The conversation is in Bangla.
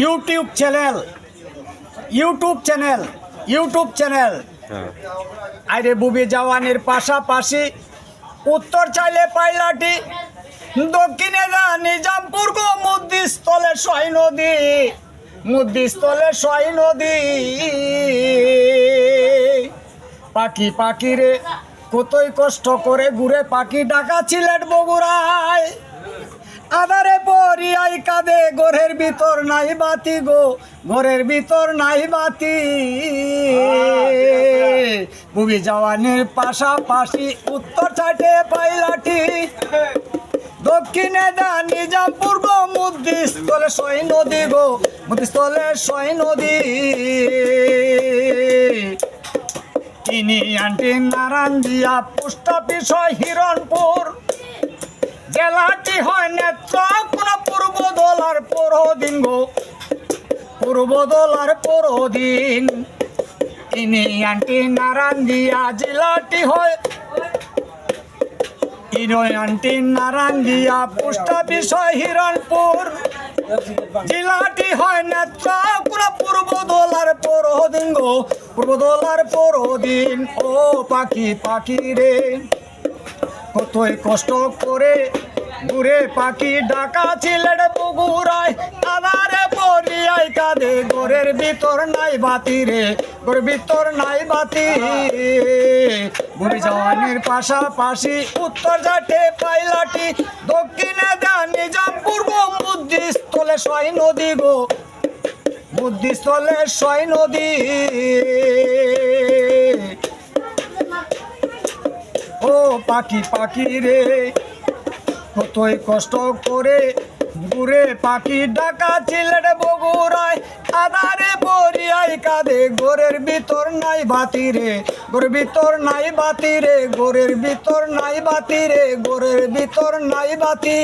ইউটিউব চ্যানেল আরে বুবি জওয়ানের পাশাপাশি উত্তর চাইলে পাইলাটি, দক্ষিণে যা নিজামপুর গো মুদ্দিস্থলে সয় নদী। পাখি পাখি রে কতই কষ্ট করে ঘুরে পাখি ডাকা সিলেট বগুড়ায়, আধারে পরিয়াই কাঁদে ঘরের ভিতর নাই বাতি গো, ঘরের ভিতর নাই বাতি। বুবি জওয়ানের পাশাপাশি উত্তর চাইতে পাইলাটি, দক্ষিণে দা নিজামপুর গো মুদ্দিস্থলে সয় নদী। তিনি আন্টি নারায়ণ দিয়া পোস্ট অফিস হয় হিরণপুর, জেলাটি হয় নেত্রকোনা, পূর্বদলার পরদিন। তিনি আন্টি নারায়ণ দিয়া জেলাটি হয় আন্টি নারায়ণ দিয়া পোস্ট অফিস হয় হিরণপুর, জেলাটি হয় নেত্রকোনা, পূর্বদলার পরদিন। ও পাখি পাখি রে কতই কষ্ট করে ঘুরে পাখি ডাকা সিলেট বগুড়ায়, আধারে পরিয়াই কাঁদে ঘরের ভিতর নাই বাতি রে, ঘরের ভিতর নাই বাতি। বুবি জওয়ানের পাশাপাশি উত্তর যাটে পাইলাটি, দক্ষিণে দা নিজামপুর গো মুদ্দিস্থলে সয় নদী। ও পাখি পাখি রে কতই কষ্ট করে ঘুরে পাখি ডাকা সিলেট বগুড়ায়, আধারে পরিয়াই কাঁদে ঘরের ভিতর নাই বাতি রে, ঘরের ভিতর নাই বাতি।